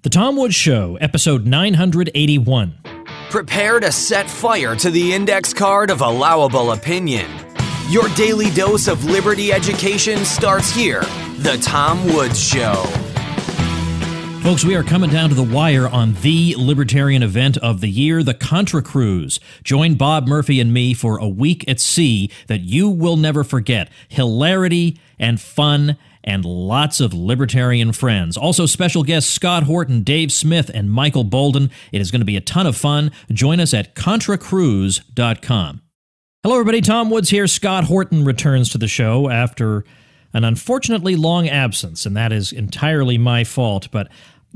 The Tom Woods Show, episode 981. Prepare to set fire to the index card of allowable opinion. Your daily dose of liberty education starts here. The Tom Woods Show. Folks, we are coming down to the wire on the libertarian event of the year, the Contra Cruise. Join Bob Murphy and me for a week at sea that you will never forget. Hilarity and fun and lots of libertarian friends. Also special guests Scott Horton, Dave Smith, and Michael Bolden. It is going to be a ton of fun. Join us at contracruise.com. Hello, everybody. Tom Woods here. Scott Horton returns to the show after an unfortunately long absence, and that is entirely my fault. But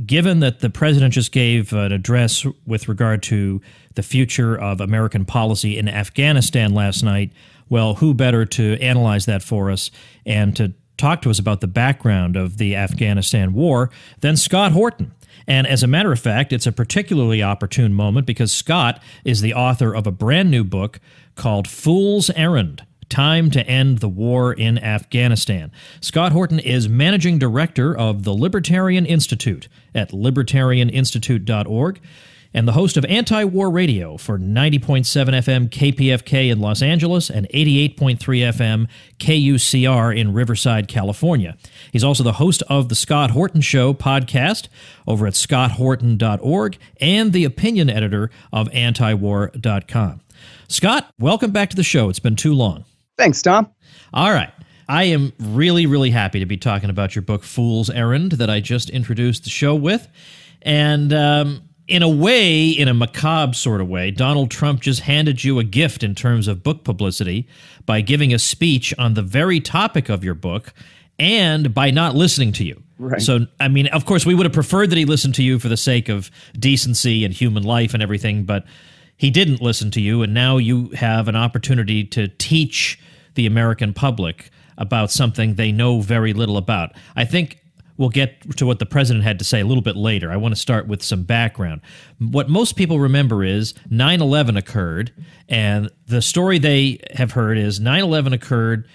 given that the president just gave an address with regard to the future of American policy in Afghanistan last night, well, who better to analyze that for us and to talk to us about the background of the Afghanistan war than Scott Horton. And as a matter of fact, it's a particularly opportune moment because Scott is the author of a brand new book called Fool's Errand: Time to End the War in Afghanistan. Scott Horton is managing director of the Libertarian Institute at libertarianinstitute.org and the host of Anti-War Radio for 90.7 FM KPFK in Los Angeles and 88.3 FM KUCR in Riverside, California. He's also the host of the Scott Horton Show podcast over at scotthorton.org and the opinion editor of antiwar.com. Scott, welcome back to the show. It's been too long. Thanks, Tom. All right. I am really, really happy to be talking about your book, Fool's Errand, that I just introduced the show with. And in a way, in a macabre sort of way, Donald Trump just handed you a gift in terms of book publicity by giving a speech on the very topic of your book and by not listening to you. Right. So, I mean, of course, we would have preferred that he listened to you for the sake of decency and human life and everything, but he didn't listen to you, and now you have an opportunity to teach the American public about something they know very little about. I think we'll get to what the president had to say a little bit later. I want to start with some background. What most people remember is 9/11 occurred, and the story they have heard is 9/11 occurred.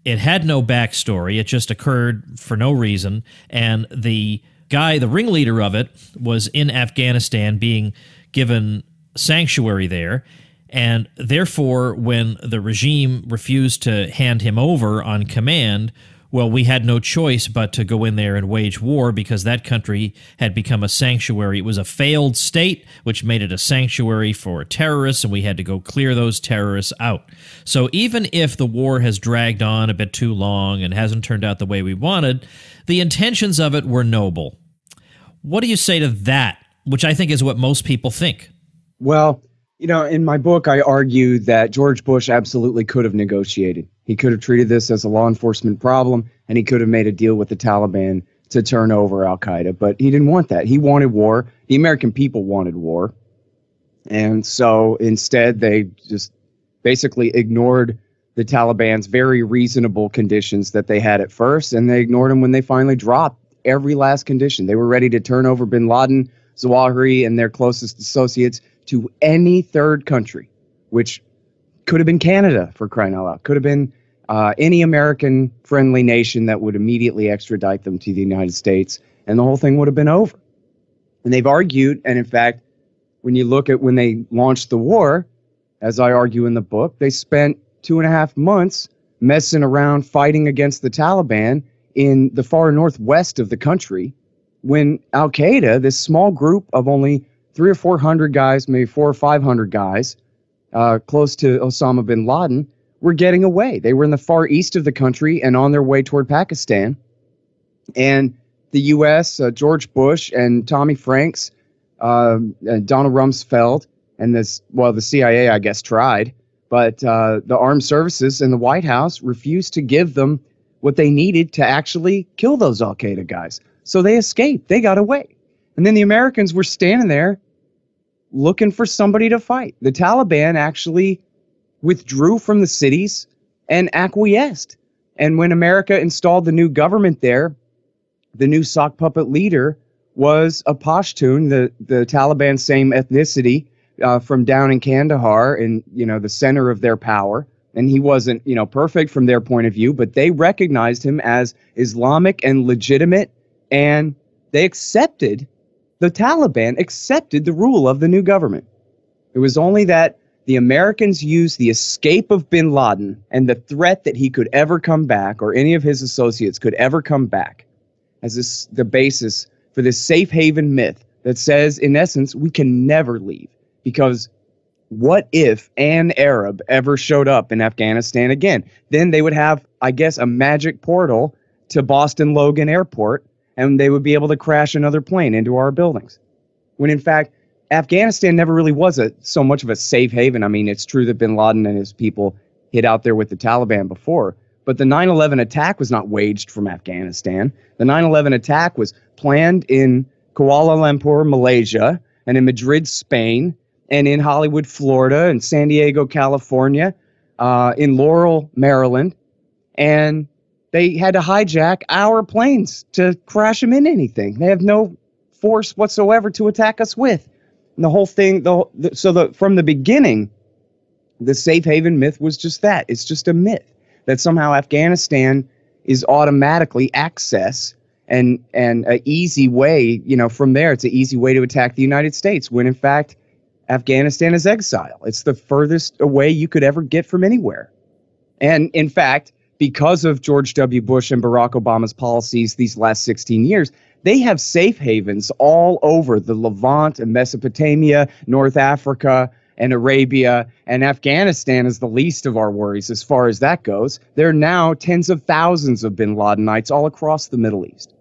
It had no backstory. It just occurred for no reason, and the guy, the ringleader of it, was in Afghanistan being given sanctuary there, and therefore when the regime refused to hand him over on command, well, we had no choice but to go in there and wage war because that country had become a sanctuary. It was a failed state, which made it a sanctuary for terrorists, and we had to go clear those terrorists out. So even if the war has dragged on a bit too long and hasn't turned out the way we wanted, the intentions of it were noble. What do you say to that, which I think is what most people think? Well, you know, in my book, I argue that George Bush absolutely could have negotiated. He could have treated this as a law enforcement problem, and he could have made a deal with the Taliban to turn over al-Qaeda. But he didn't want that. He wanted war. The American people wanted war. And so instead, they just basically ignored the Taliban's very reasonable conditions that they had at first, and they ignored them when they finally dropped every last condition. They were ready to turn over bin Laden, Zawahiri, and their closest associates to any third country, which could have been Canada, for crying out loud. Could have been any American-friendly nation that would immediately extradite them to the United States, and the whole thing would have been over. And they've argued, and in fact, when you look at when they launched the war, as I argue in the book, they spent 2.5 months messing around fighting against the Taliban in the far northwest of the country, when al-Qaeda, this small group of only 300 or 400 guys, maybe 400 or 500 guys, close to Osama bin Laden, were getting away. They were in the far east of the country and on their way toward Pakistan. And the U.S., George Bush and Tommy Franks, and Donald Rumsfeld, and the CIA, I guess, tried. But the armed services and the White House refused to give them what they needed to actually kill those al-Qaeda guys. So they escaped. They got away. And then the Americans were standing there looking for somebody to fight. The Taliban actually withdrew from the cities and acquiesced. And when America installed the new government there, the new sock puppet leader was a Pashtun, the Taliban's same ethnicity, from down in Kandahar, in the center of their power. And he wasn't perfect from their point of view, but they recognized him as Islamic and legitimate, and they accepted the Taliban accepted the rule of the new government. It was only that the Americans used the escape of bin Laden and the threat that he could ever come back, or any of his associates could ever come back, as the basis for this safe haven myth that says, in essence, we can never leave. Because what if an Arab ever showed up in Afghanistan again? Then they would have, I guess, a magic portal to Boston Logan Airport, and they would be able to crash another plane into our buildings. When in fact, Afghanistan never really was so much of a safe haven. I mean, it's true that bin Laden and his people hid out there with the Taliban before, but the 9/11 attack was not waged from Afghanistan. The 9/11 attack was planned in Kuala Lumpur, Malaysia, and in Madrid, Spain, and in Hollywood, Florida, and San Diego, California, in Laurel, Maryland, and they had to hijack our planes to crash them into anything. They have no force whatsoever to attack us with. And the whole thing, from the beginning, the safe haven myth was just that. It's just a myth that somehow Afghanistan is automatically access and an easy way, from there, it's an easy way to attack the United States, when in fact, Afghanistan is exile. It's the furthest away you could ever get from anywhere. And in fact, because of George W. Bush and Barack Obama's policies these last 16 years, they have safe havens all over the Levant and Mesopotamia, North Africa, and Arabia, and Afghanistan is the least of our worries as far as that goes. There are now tens of thousands of bin Ladenites all across the Middle East.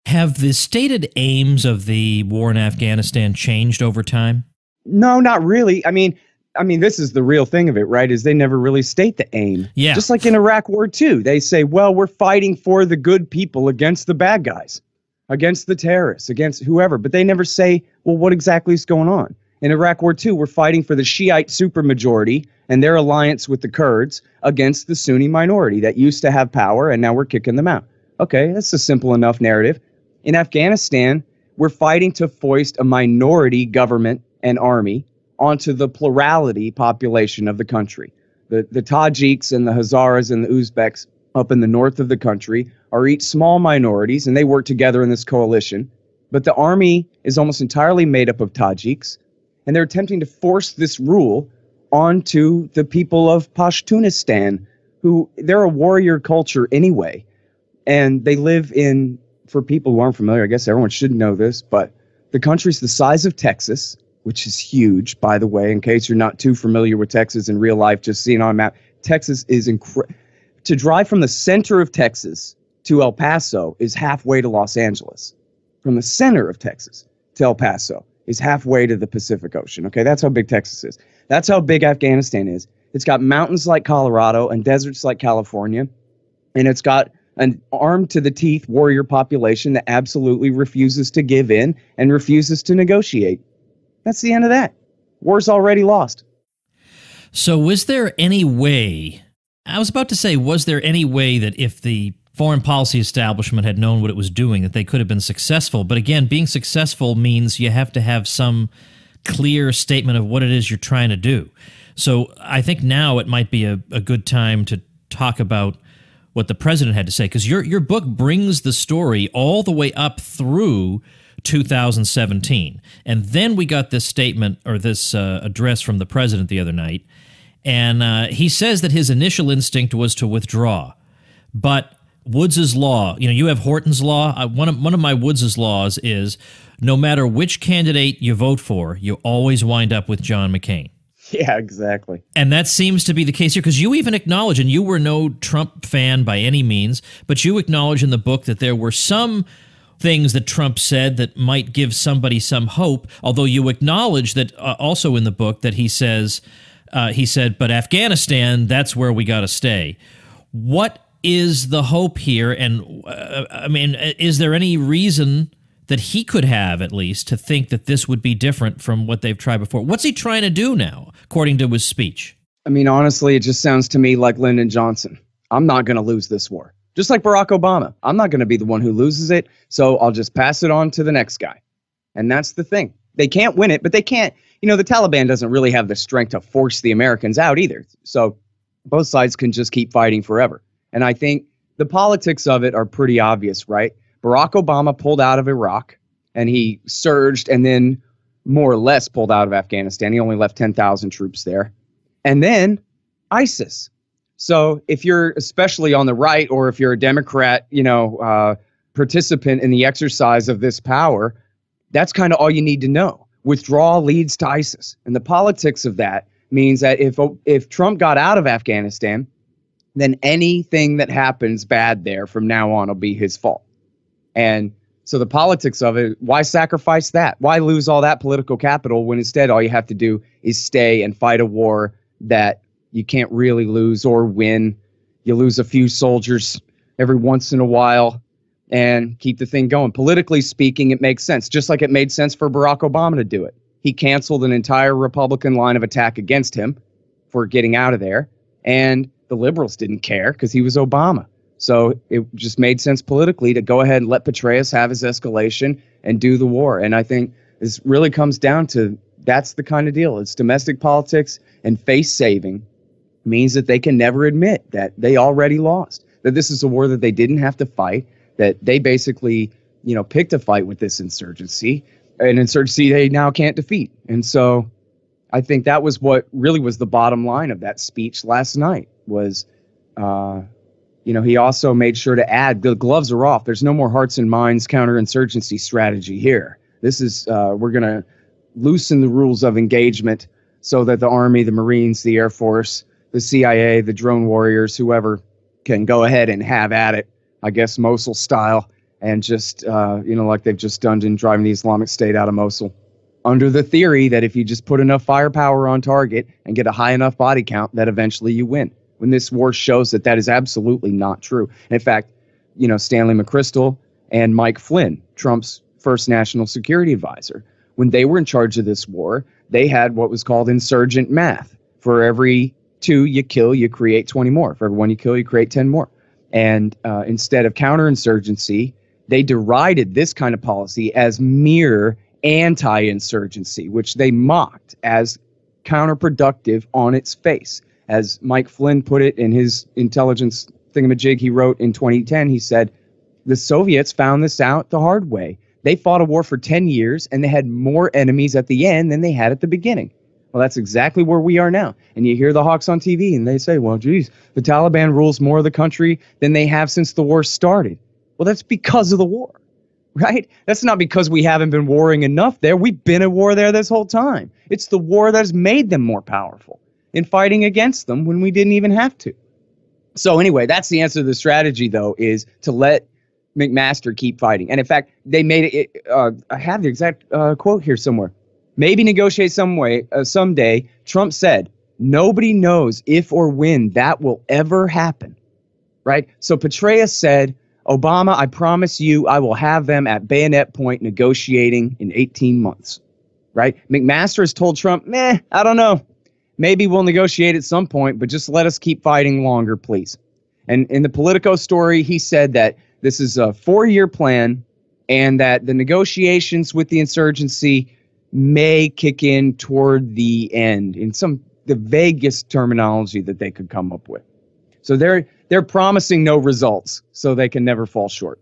Have the stated aims of the war in Afghanistan changed over time? No, not really. I mean, this is the real thing of it, right? Is they never really state the aim. Yeah. Just like in Iraq War II, they say, well, we're fighting for the good people against the bad guys, against the terrorists, against whoever. But they never say, well, what exactly is going on? In Iraq War II, we're fighting for the Shiite supermajority and their alliance with the Kurds against the Sunni minority that used to have power, and now we're kicking them out. Okay, that's a simple enough narrative. In Afghanistan, we're fighting to foist a minority government and army onto the plurality population of the country. The Tajiks and the Hazaras and the Uzbeks up in the north of the country are each small minorities, and they work together in this coalition. But the army is almost entirely made up of Tajiks, and they're attempting to force this rule onto the people of Pashtunistan, who they're a warrior culture anyway. And they live in, for people who aren't familiar, I guess everyone should know this, but the country's the size of Texas, which is huge, by the way, in case you're not too familiar with Texas in real life, just seeing on a map. Texas is to drive from the center of Texas to El Paso is halfway to Los Angeles. From the center of Texas to El Paso is halfway to the Pacific Ocean. Okay, that's how big Texas is. That's how big Afghanistan is. It's got mountains like Colorado and deserts like California, and it's got an armed to the teeth warrior population that absolutely refuses to give in and refuses to negotiate. That's the end of that. War's already lost. So was there any way, I was about to say, was there any way that if the foreign policy establishment had known what it was doing, that they could have been successful? But again, being successful means you have to have some clear statement of what it is you're trying to do. So I think now it might be a good time to talk about what the president had to say, because your book brings the story all the way up through 2017. And then we got this statement, or this address from the president the other night, and he says that his initial instinct was to withdraw. But Woods's law, you have Horton's law. One of my Woods's laws is no matter which candidate you vote for, you always wind up with John McCain. Yeah, exactly. And that seems to be the case here, because you even acknowledge, and you were no Trump fan by any means, but you acknowledge in the book that there were some things that Trump said that might give somebody some hope, although you acknowledge that also in the book that he said, but Afghanistan, that's where we got to stay. What is the hope here? And is there any reason that he could have, at least, to think that this would be different from what they've tried before? What's he trying to do now, according to his speech? I mean, honestly, it just sounds to me like Lyndon Johnson. I'm not going to lose this war. Just like Barack Obama. I'm not going to be the one who loses it, so I'll just pass it on to the next guy. And that's the thing. They can't win it, but they can't. The Taliban doesn't really have the strength to force the Americans out either. So both sides can just keep fighting forever. And I think the politics of it are pretty obvious, right? Barack Obama pulled out of Iraq. and he surged and then more or less pulled out of Afghanistan. He only left 10,000 troops there. And then ISIS. So if you're especially on the right, or if you're a Democrat, participant in the exercise of this power, that's kind of all you need to know. Withdrawal leads to ISIS. And the politics of that means that if Trump got out of Afghanistan, then anything that happens bad there from now on will be his fault. And so the politics of it, why sacrifice that? Why lose all that political capital when instead all you have to do is stay and fight a war that you can't really lose or win? You lose a few soldiers every once in a while and keep the thing going. Politically speaking, it makes sense, just like it made sense for Barack Obama to do it. He canceled an entire Republican line of attack against him for getting out of there. And the liberals didn't care because he was Obama. So it just made sense politically to go ahead and let Petraeus have his escalation and do the war. And I think this really comes down to that's the kind of deal. It's domestic politics, and face saving means that they can never admit that they already lost, that this is a war that they didn't have to fight, that they basically, picked a fight with this insurgency, an insurgency they now can't defeat. And so I think that was what really was the bottom line of that speech last night was, he also made sure to add the gloves are off. There's no more hearts and minds counterinsurgency strategy here. This is we're going to loosen the rules of engagement so that the Army, the Marines, the Air Force, the CIA, the drone warriors, whoever can go ahead and have at it, I guess, Mosul style, and just, like they've just done in driving the Islamic State out of Mosul, under the theory that if you just put enough firepower on target and get a high enough body count, that eventually you win. When this war shows that is absolutely not true. And in fact, Stanley McChrystal and Mike Flynn, Trump's first national security advisor, when they were in charge of this war, they had what was called insurgent math. For every 2 you kill, you create 20 more. For every 1 you kill, you create 10 more. And instead of counterinsurgency, they derided this kind of policy as mere anti-insurgency, which they mocked as counterproductive on its face. As Mike Flynn put it in his intelligence thingamajig he wrote in 2010, he said, the Soviets found this out the hard way. They fought a war for 10 years, and they had more enemies at the end than they had at the beginning. Well, that's exactly where we are now. And you hear the hawks on TV, and they say, well, geez, the Taliban rules more of the country than they have since the war started. Well, that's because of the war, right? That's not because we haven't been warring enough there. We've been at war there this whole time. It's the war that has made them more powerful in fighting against them when we didn't even have to. So anyway, that's the answer to the strategy, though, is to let McMaster keep fighting. And in fact, they made it, I have the exact quote here somewhere. Maybe negotiate someday. Trump said, nobody knows if or when that will ever happen, right? So Petraeus said, Obama, I promise you I will have them at bayonet point negotiating in 18 months, right? McMaster has told Trump, I don't know. Maybe we'll negotiate at some point, but just let us keep fighting longer, please. And in the Politico story, he said that this is a 4-year plan and that the negotiations with the insurgency may kick in toward the end in the vaguest terminology that they could come up with. So they're promising no results, so they can never fall short.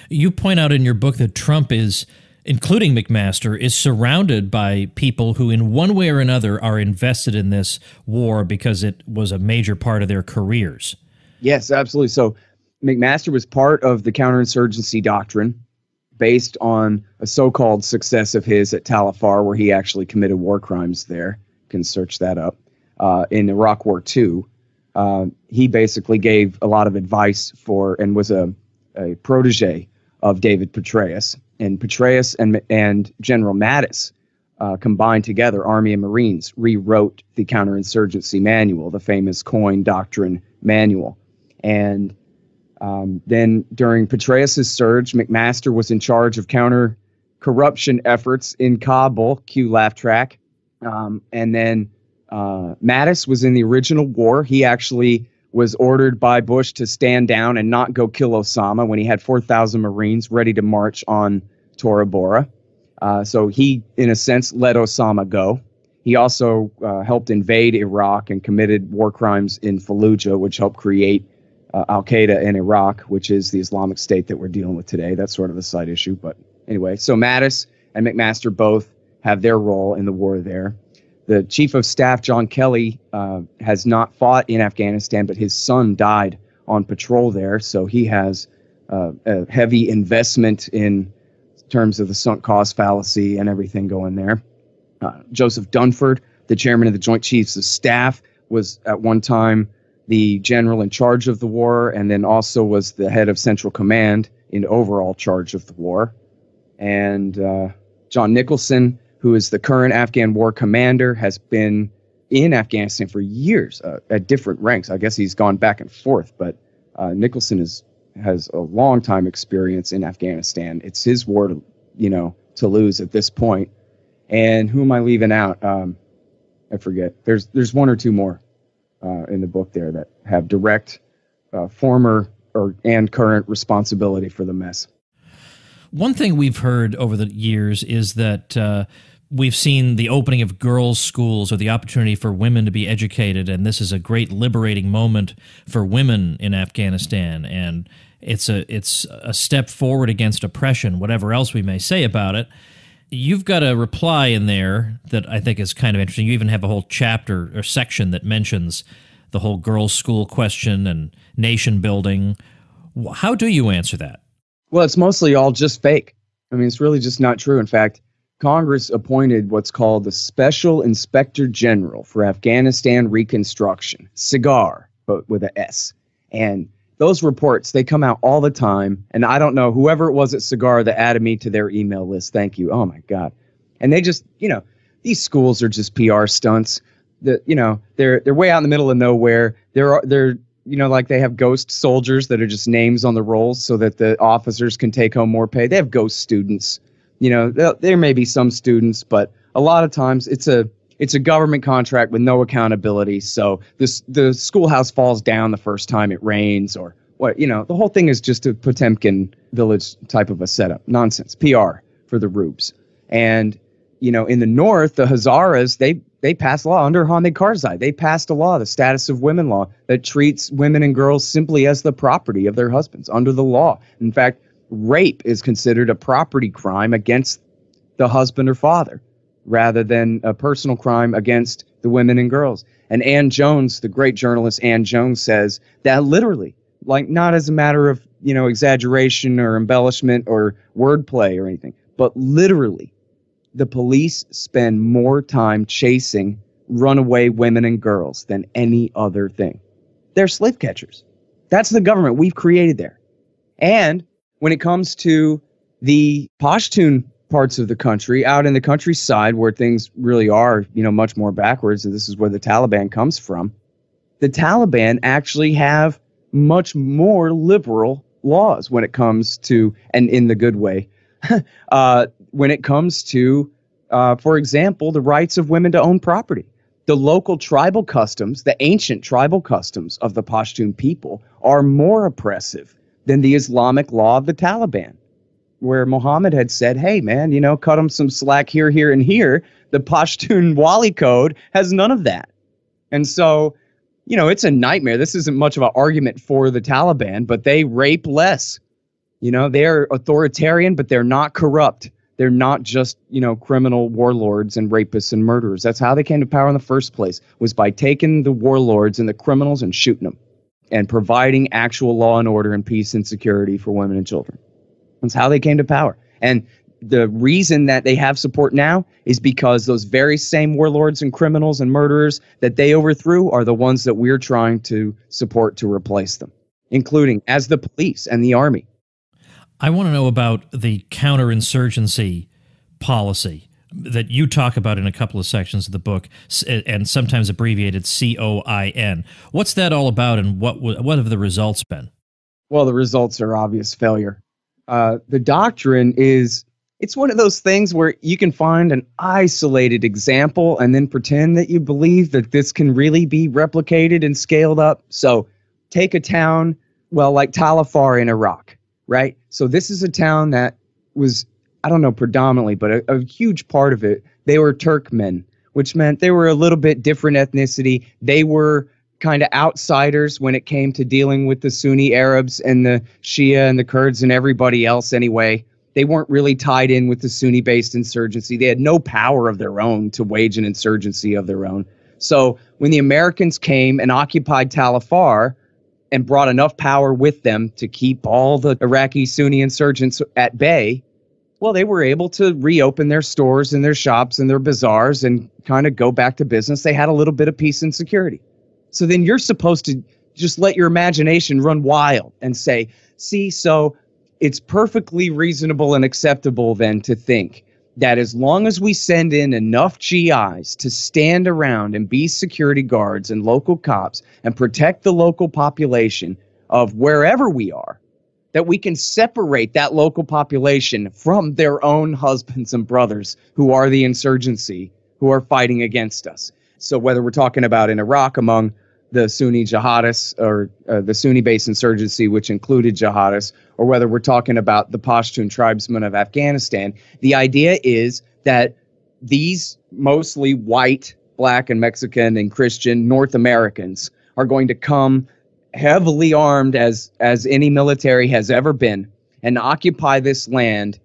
You point out in your book that Trump is, including McMaster, is surrounded by people who in one way or another are invested in this war because it was a major part of their careers. Yes, absolutely. So McMaster was part of the counterinsurgency doctrine based on a so-called success of his at Tal Afar, where he actually committed war crimes there. You can search that up. In Iraq War II, he basically gave a lot of advice for and was a protege of David Petraeus. And Petraeus and General Mattis combined together, Army and Marines, rewrote the counterinsurgency manual, the famous Coin Doctrine manual. And then during Petraeus's surge, McMaster was in charge of counter-corruption efforts in Kabul, cue laugh track. And then Mattis was in the original war. He actually was ordered by Bush to stand down and not go kill Osama when he had 4,000 Marines ready to march on Tora Bora. So he, in a sense, let Osama go. He also helped invade Iraq and committed war crimes in Fallujah, which helped create Al-Qaeda in Iraq, which is the Islamic State that we're dealing with today. That's sort of a side issue, but Anyway, so Mattis and McMaster both have their role in the war there. The Chief of Staff, John Kelly, has not fought in Afghanistan, but his son died on patrol there, so he has a heavy investment in terms of the sunk cost fallacy and everything going there. Joseph Dunford, the chairman of the Joint Chiefs of Staff, was at one time the general in charge of the war, and then also was the head of Central Command in overall charge of the war. And John Nicholson, who is the current Afghan war commander, has been in Afghanistan for years at different ranks. I guess he's gone back and forth, but Nicholson has a long time experience in Afghanistan. It's his war to lose at this point. And who am I leaving out? I forget. There's one or two more in the book there that have direct former and current responsibility for the mess. One thing we've heard over the years is that we've seen the opening of girls' schools or the opportunity for women to be educated, and this is a great liberating moment for women in Afghanistan, and it's a step forward against oppression, whatever else we may say about it. You've got a reply in there that I think is kind of interesting. You even have a whole chapter or section that mentions the whole girls' school question and nation building. How do you answer that? Well, it's mostly all just fake. I mean, it's really just not true. In fact, Congress appointed what's called the Special Inspector General for Afghanistan Reconstruction, SIGAR, but with an S. And those reports, they come out all the time. And I don't know, whoever it was at SIGAR that added me to their email list, thank you. Oh, my God. And they just, these schools are just PR stunts. They're way out in the middle of nowhere. They're like they have ghost soldiers that are just names on the rolls so that the officers can take home more pay. They have ghost students. There may be some students, but a lot of times it's a government contract with no accountability. So the schoolhouse falls down the first time it rains, or what, the whole thing is just a Potemkin village type of a setup. Nonsense. PR for the rubes. And, in the north, the Hazaras, they passed a law under Hamid Karzai. They passed a law, the Status of Women law, that treats women and girls simply as the property of their husbands under the law. In fact, rape is considered a property crime against the husband or father, rather than a personal crime against the women and girls. And Ann Jones, the great journalist Ann Jones, says that literally, like not as a matter of, exaggeration or embellishment or wordplay or anything, but literally, the police spend more time chasing runaway women and girls than any other thing. They're slave catchers. That's the government we've created there. And when it comes to the Pashtun parts of the country, out in the countryside where things really are, much more backwards, and this is where the Taliban comes from, the Taliban actually have much more liberal laws when it comes to, and in the good way, when it comes to, for example, the rights of women to own property. The local tribal customs, the ancient tribal customs of the Pashtun people are more oppressive than the Islamic law of the Taliban, where Muhammad had said, hey, man, cut them some slack here, here, and here. The Pashtun Wali Code has none of that. And so, it's a nightmare. This isn't much of an argument for the Taliban, but they rape less. They're authoritarian, but they're not corrupt. They're not just, criminal warlords and rapists and murderers. That's how they came to power in the first place, was by taking the warlords and the criminals and shooting them and providing actual law and order and peace and security for women and children. That's how they came to power. And the reason that they have support now is because those very same warlords and criminals and murderers that they overthrew are the ones that we're trying to support to replace them, including as the police and the army. I want to know about the counterinsurgency policy that you talk about in a couple of sections of the book, and sometimes abbreviated COIN. What's that all about, and what have the results been? Well, the results are obvious failure. The doctrine it's one of those things where you can find an isolated example and then pretend that you believe that this can really be replicated and scaled up. So take a town, like Tal Afar in Iraq, right? So this is a town that was, I don't know predominantly, but a huge part of it, they were Turkmen, which meant they were a little bit different ethnicity. They were kind of outsiders when it came to dealing with the Sunni Arabs and the Shia and the Kurds and everybody else anyway. They weren't really tied in with the Sunni-based insurgency. They had no power of their own to wage an insurgency of their own. So when the Americans came and occupied Tal Afar and brought enough power with them to keep all the Iraqi Sunni insurgents at bay, well, they were able to reopen their stores and their shops and their bazaars and kind of go back to business. They had a little bit of peace and security. So then you're supposed to just let your imagination run wild and say, see, so it's perfectly reasonable and acceptable then to think that as long as we send in enough GIs to stand around and be security guards and local cops and protect the local population of wherever we are, that we can separate that local population from their own husbands and brothers who are the insurgency, who are fighting against us. So whether we're talking about in Iraq among the Sunni jihadists or the Sunni-based insurgency, which included jihadists, or whether we're talking about the Pashtun tribesmen of Afghanistan, the idea is that these mostly white, black, and Mexican and Christian North Americans are going to come heavily armed as any military has ever been and occupy this land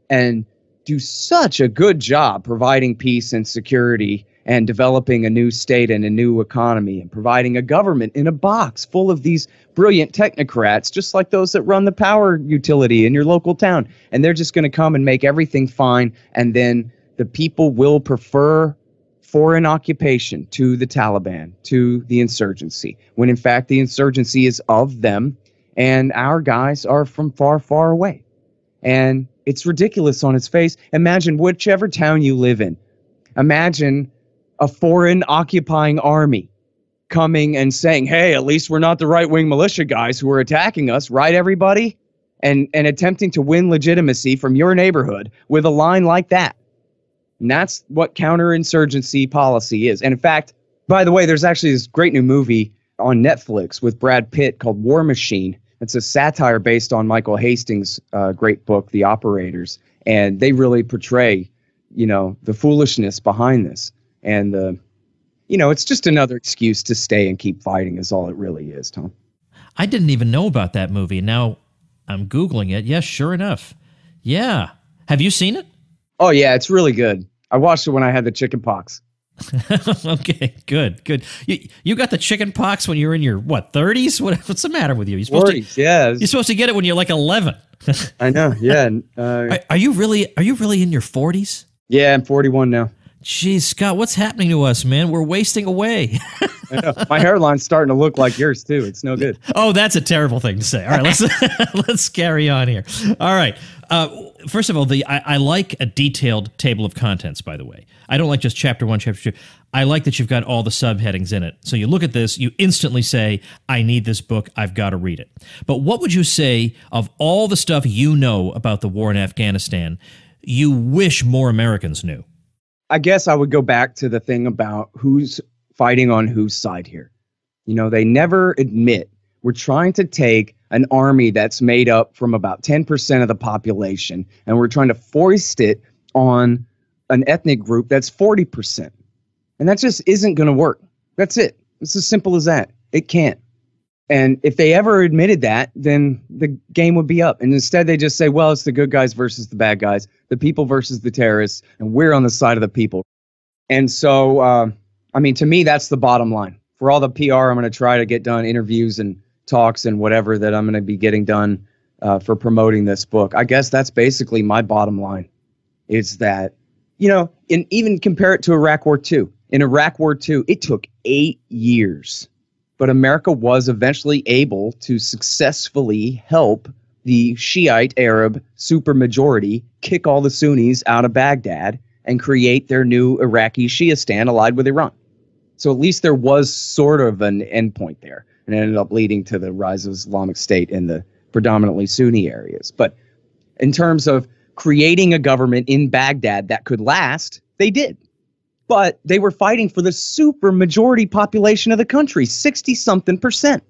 and do such a good job providing peace and security and developing a new state and a new economy and providing a government in a box full of these brilliant technocrats, just like those that run the power utility in your local town. And they're just going to come and make everything fine. And then the people will prefer foreign occupation to the Taliban, to the insurgency, when in fact the insurgency is of them and our guys are from far, far away. And it's ridiculous on its face. Imagine whichever town you live in. Imagine a foreign occupying army coming and saying, hey, at least we're not the right-wing militia guys who are attacking us, right, everybody? And attempting to win legitimacy from your neighborhood with a line like that. And that's what counterinsurgency policy is. And in fact, by the way, there's actually this great new movie on Netflix with Brad Pitt called War Machine. It's a satire based on Michael Hastings' great book, The Operators. And they really portray, the foolishness behind this. And, it's just another excuse to stay and keep fighting is all it really is, Tom. I didn't even know about that movie. Now I'm Googling it. Yes, sure enough. Yeah. Have you seen it? Oh, yeah, it's really good. I watched it when I had the chicken pox. Okay, good. You got the chicken pox when you were in your, 30s? What's the matter with you? You're supposed 40s, yeah. You're supposed to get it when you're like 11. I know, yeah. Are you really in your 40s? Yeah, I'm 41 now. Jeez, Scott, what's happening to us, man? We're wasting away. I know. My hairline's starting to look like yours, too. It's no good. Oh, that's a terrible thing to say. All right, let's carry on here. All right. First of all, I like a detailed table of contents, by the way. I don't like just chapter 1, chapter 2. I like that you've got all the subheadings in it. So you look at this, you instantly say, I need this book, I've got to read it. But what would you say of all the stuff you know about the war in Afghanistan you wish more Americans knew? I guess I would go back to the thing about who's fighting on whose side here. They never admit we're trying to take an army that's made up from about 10% of the population, and we're trying to foist it on an ethnic group that's 40%. And that just isn't going to work. That's it. It's as simple as that. It can't. And if they ever admitted that, then the game would be up. And instead they just say, well, it's the good guys versus the bad guys, the people versus the terrorists, and we're on the side of the people. And so, to me, that's the bottom line. For all the PR I'm going to try to get done, interviews and talks and whatever that I'm going to be getting done for promoting this book, I guess that's basically my bottom line, is that, and even compare it to Iraq War II. In Iraq War II, it took 8 years. But America was eventually able to successfully help the Shiite Arab supermajority kick all the Sunnis out of Baghdad and create their new Iraqi Shiistan allied with Iran. So at least there was sort of an endpoint there, and it ended up leading to the rise of Islamic State in the predominantly Sunni areas. But in terms of creating a government in Baghdad that could last, they did. But they were fighting for the super majority population of the country, 60-something%.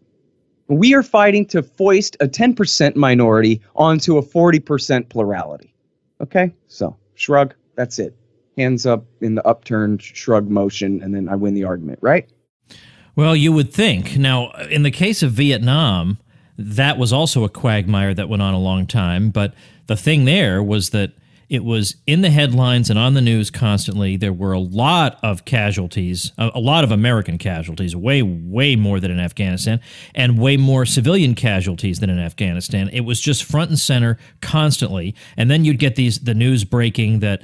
We are fighting to foist a 10% minority onto a 40% plurality. Okay? So, shrug. That's it. Hands up in the upturned shrug motion, and then I win the argument, right? Well, you would think. Now, in the case of Vietnam, that was also a quagmire that went on a long time. But the thing there was that it was in the headlines and on the news constantly. There were a lot of casualties, a lot of American casualties, way, way more than in Afghanistan, and way more civilian casualties than in Afghanistan. It was just front and center constantly. And then you'd get the news breaking that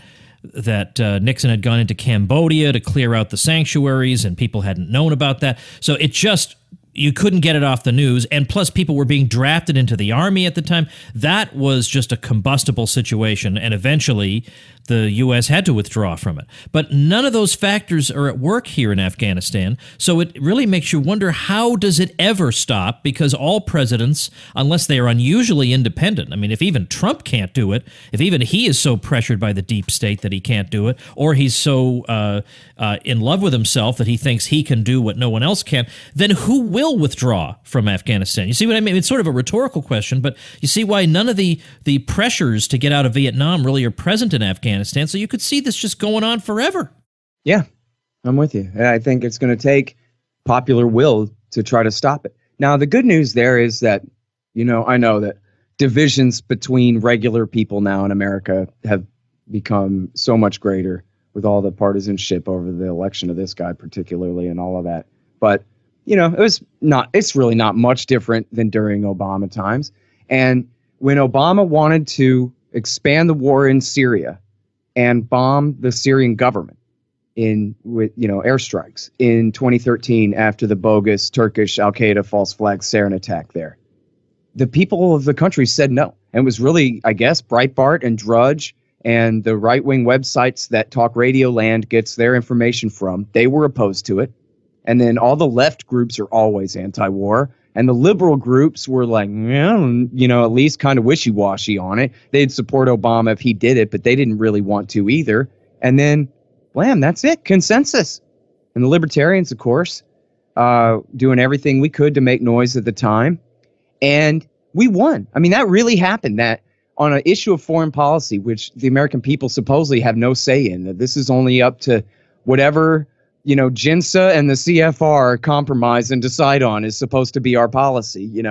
Nixon had gone into Cambodia to clear out the sanctuaries, and people hadn't known about that. So it just, you couldn't get it off the news. And plus, people were being drafted into the army at the time. That was just a combustible situation. And eventually, the U.S. had to withdraw from it. But none of those factors are at work here in Afghanistan. So it really makes you wonder, how does it ever stop? Because all presidents, unless they are unusually independent, I mean, if even Trump can't do it, if even he is so pressured by the deep state that he can't do it, or he's so in love with himself that he thinks he can do what no one else can, then who will withdraw from Afghanistan? You see what I mean? It's sort of a rhetorical question, but you see why none of the pressures to get out of Vietnam really are present in Afghanistan. So you could see this just going on forever. Yeah, I'm with you. I think it's going to take popular will to try to stop it. Now, the good news there is that, I know that divisions between regular people now in America have become so much greater with all the partisanship over the election of this guy particularly and all of that. But, it's really not much different than during Obama times. And when Obama wanted to expand the war in Syria and bomb the Syrian government with airstrikes in 2013 after the bogus Turkish Al-Qaeda false flag sarin attack there, the people of the country said no. And it was really, I guess, Breitbart and Drudge and the right-wing websites that Talk Radio Land gets their information from. They were opposed to it. And then all the left groups are always anti-war. And the liberal groups were like, at least kind of wishy-washy on it. They'd support Obama if he did it, but they didn't really want to either. And then, blam, that's it, consensus. And the libertarians, of course, doing everything we could to make noise at the time. And we won. I mean, that really happened, that on an issue of foreign policy, which the American people supposedly have no say in, that this is only up to whatever JINSA and the CFR compromise and decide on is supposed to be our policy,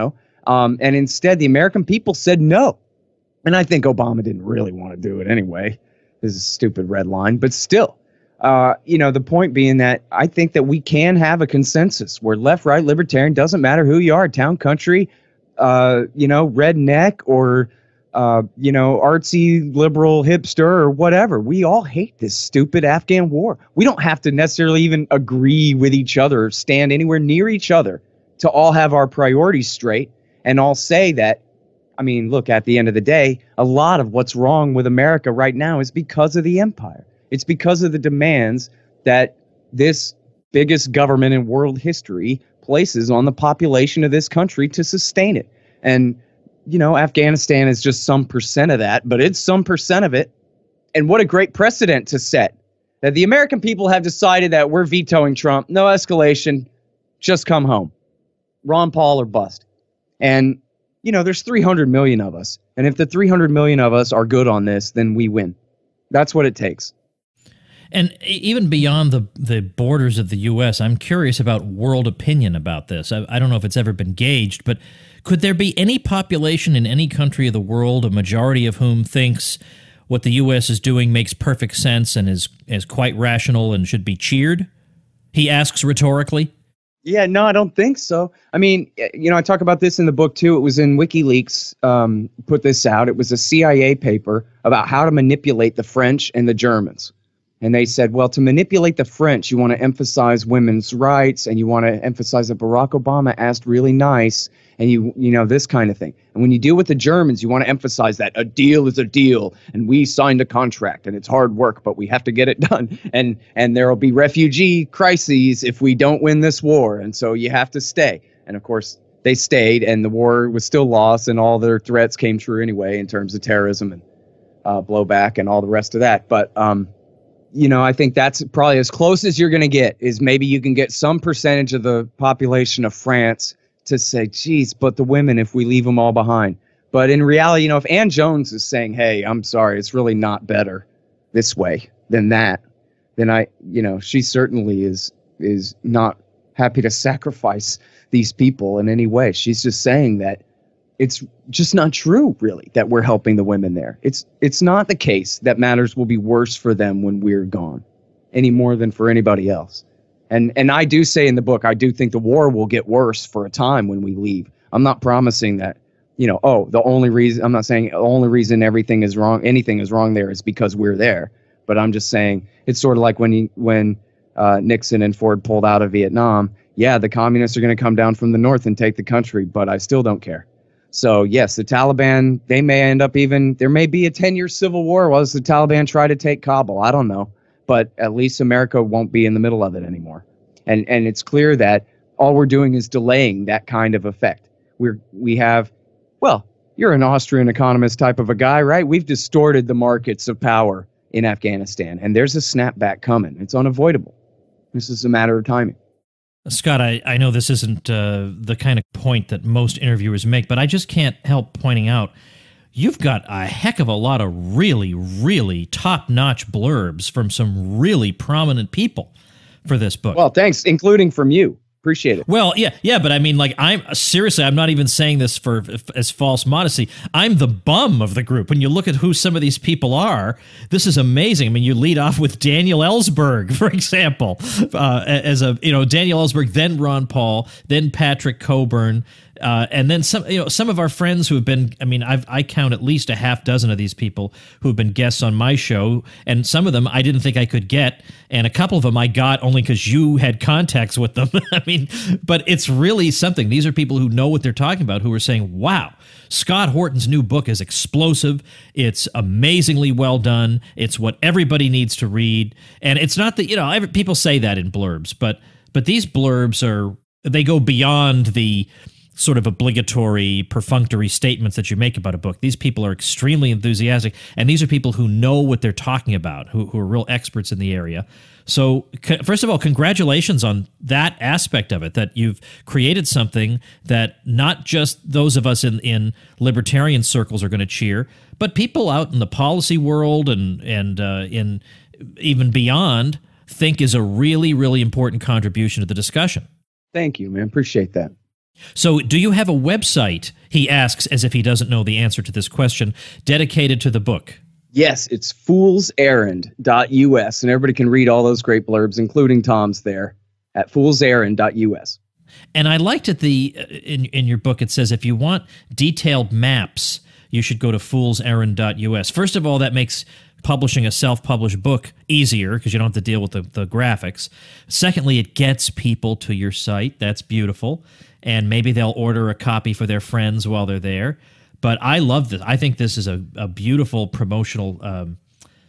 and instead the American people said no. And I think Obama didn't really want to do it anyway. This is a stupid red line, but still, the point being that I think that we can have a consensus where left, right, libertarian, doesn't matter who you are, town, country, redneck or artsy liberal hipster or whatever. We all hate this stupid Afghan war. We don't have to necessarily even agree with each other or stand anywhere near each other to all have our priorities straight and all say that, look, at the end of the day, a lot of what's wrong with America right now is because of the empire. It's because of the demands that this biggest government in world history places on the population of this country to sustain it. And Afghanistan is just some percent of that, but it's some percent of it. And what a great precedent to set, that the American people have decided that we're vetoing Trump. No escalation. Just come home. Ron Paul or bust. And, there's 300 million of us. And if the 300 million of us are good on this, then we win. That's what it takes. And even beyond the borders of the U.S., I'm curious about world opinion about this. I don't know if it's ever been gauged, but could there be any population in any country of the world, a majority of whom thinks what the U.S. is doing makes perfect sense and is quite rational and should be cheered? He asks rhetorically. Yeah, no, I don't think so. I talk about this in the book, too. It was in WikiLeaks, put this out. It was a CIA paper about how to manipulate the French and the Germans. And they said, well, to manipulate the French, you want to emphasize women's rights and you want to emphasize that Barack Obama asked really nice and this kind of thing. And when you deal with the Germans, you want to emphasize that a deal is a deal and we signed a contract and it's hard work, but we have to get it done. And there will be refugee crises if we don't win this war. And so you have to stay. And of course, they stayed and the war was still lost and all their threats came true anyway in terms of terrorism and blowback and all the rest of that. But, I think that's probably as close as you're going to get, is maybe you can get some percentage of the population of France to say, geez, but the women, if we leave them all behind. But in reality, if Ann Jones is saying, hey, I'm sorry, it's really not better this way than that, then she certainly is not happy to sacrifice these people in any way. She's just saying that it's just not true, really, that we're helping the women there. It's not the case that matters will be worse for them when we're gone, any more than for anybody else. And I do say in the book, I do think the war will get worse for a time when we leave. I'm not promising that, the only reason, I'm not saying the only reason anything is wrong there is because we're there. But I'm just saying it's sort of like when Nixon and Ford pulled out of Vietnam. Yeah, the communists are going to come down from the north and take the country, but I still don't care. So, yes, the Taliban, they may end up there may be a 10-year civil war while the Taliban try to take Kabul. I don't know. But at least America won't be in the middle of it anymore. And it's clear that all we're doing is delaying that kind of effect. We have, well, you're an Austrian economist type of a guy, right? We've distorted the markets of power in Afghanistan, and there's a snapback coming. It's unavoidable. This is a matter of timing. Scott, I know this isn't the kind of point that most interviewers make, but I just can't help pointing out you've got a heck of a lot of really, really top-notch blurbs from some really prominent people for this book. Well, thanks, including from you. Appreciate it. Well, yeah, but I mean, like, I'm not even saying this as false modesty. I'm the bum of the group. When you look at who some of these people are, this is amazing. I mean, you lead off with Daniel Ellsberg, for example, Daniel Ellsberg, then Ron Paul, then Patrick Coburn. And then some of our friends who have been, I mean, I count at least a half dozen of these people who have been guests on my show, and some of them I didn't think I could get, and a couple of them I got only because you had contacts with them. I mean, but it's really something. These are people who know what they're talking about, who are saying, wow, Scott Horton's new book is explosive. It's amazingly well done. It's what everybody needs to read. And it's not that, people say that in blurbs, but these blurbs they go beyond the sort of obligatory, perfunctory statements that you make about a book. These people are extremely enthusiastic, and these are people who know what they're talking about, who are real experts in the area. So, first of all, congratulations on that aspect of it, that you've created something that not just those of us in libertarian circles are going to cheer, but people out in the policy world and in even beyond think is a really, really important contribution to the discussion. Thank you, man. Appreciate that. So do you have a website, he asks as if he doesn't know the answer to this question, dedicated to the book? Yes, it's foolserrand.us, and everybody can read all those great blurbs, including Tom's there, at foolserrand.us. And I liked it, in your book it says if you want detailed maps, you should go to foolserrand.us. First of all, that makes publishing a self-published book easier because you don't have to deal with the graphics. Secondly, it gets people to your site. That's beautiful. And maybe they'll order a copy for their friends while they're there. But I love this. I think this is a beautiful promotional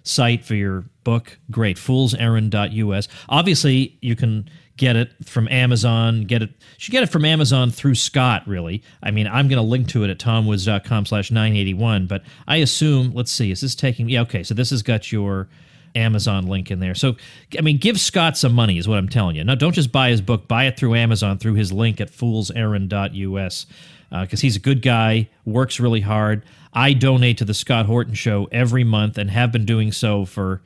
site for your book. Great. foolserrand.us. Obviously, you can get it from Amazon. You should get it from Amazon through Scott, really. I mean, I'm going to link to it at tomwoods.com/981. But I assume, let's see, is this taking... Yeah, okay, so this has got your Amazon link in there. So, I mean, give Scott some money is what I'm telling you. No, don't just buy his book. Buy it through Amazon through his link at foolserrand.us because he's a good guy, works really hard. I donate to the Scott Horton Show every month and have been doing so for,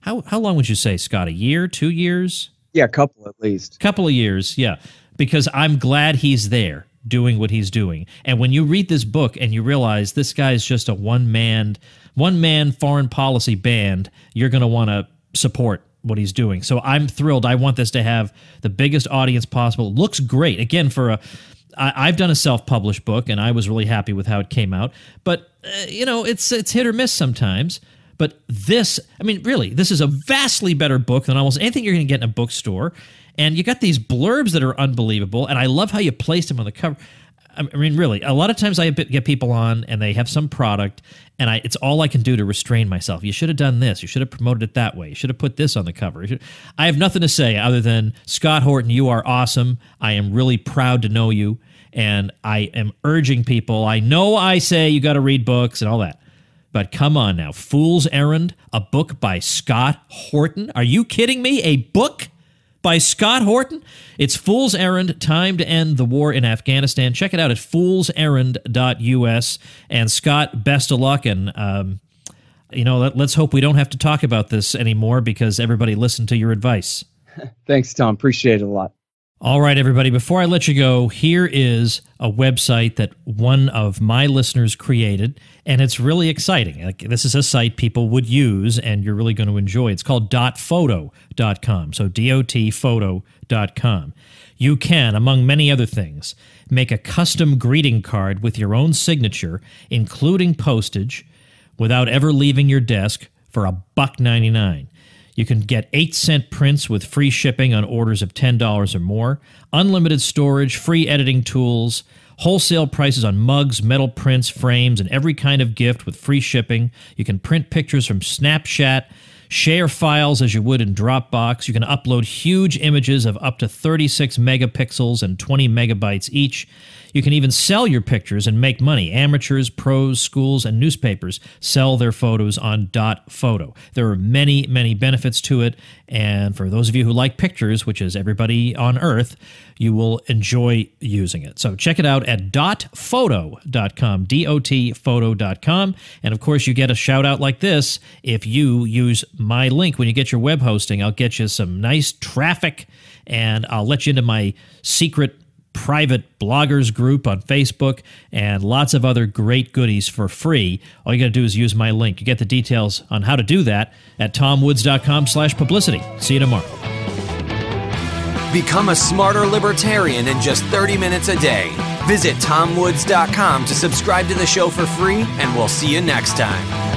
how long would you say, Scott? A year, 2 years? Yeah, a couple at least. Couple of years, yeah. Because I'm glad he's there doing what he's doing. And when you read this book and you realize this guy's just a one-man foreign policy band, you're going to want to support what he's doing. So I'm thrilled. I want this to have the biggest audience possible. It looks great. Again, I've done a self-published book, and I was really happy with how it came out. But, it's hit or miss sometimes. But this, I mean, really, this is a vastly better book than almost anything you're going to get in a bookstore. And you got these blurbs that are unbelievable, and I love how you placed them on the cover. I mean, really, a lot of times I get people on, and they have some product, and it's all I can do to restrain myself. You should have done this. You should have promoted it that way. You should have put this on the cover. I have nothing to say other than, Scott Horton, you are awesome. I am really proud to know you, and I am urging people. I know I say you got to read books and all that, but come on now. Fool's Errand, a book by Scott Horton. Are you kidding me? A book by Scott Horton? It's Fool's Errand, Time to End the War in Afghanistan. Check it out at foolserrand.us. And Scott, best of luck. And, let's hope we don't have to talk about this anymore because everybody listened to your advice. Thanks, Tom. Appreciate it a lot. All right, everybody, before I let you go, here is a website that one of my listeners created, and it's really exciting. This is a site people would use, and you're really going to enjoy. It's called .photo.com, so dotphoto.com. You can, among many other things, make a custom greeting card with your own signature, including postage, without ever leaving your desk for $1.99. You can get 8-cent prints with free shipping on orders of $10 or more, unlimited storage, free editing tools, wholesale prices on mugs, metal prints, frames, and every kind of gift with free shipping. You can print pictures from Snapchat, share files as you would in Dropbox. You can upload huge images of up to 36 megapixels and 20 megabytes each. You can even sell your pictures and make money. Amateurs, pros, schools, and newspapers sell their photos on .photo. There are many, many benefits to it, and for those of you who like pictures, which is everybody on Earth, you will enjoy using it. So check it out at .photo.com, dotphoto.com, and of course you get a shout out like this if you use my link when you get your web hosting. I'll get you some nice traffic, and I'll let you into my secret private bloggers group on Facebook and lots of other great goodies for free. All you got to do is use my link. You get the details on how to do that at tomwoods.com/publicity. See you tomorrow. Become a smarter libertarian in just 30 minutes a day. Visit tomwoods.com to subscribe to the show for free, and we'll see you next time.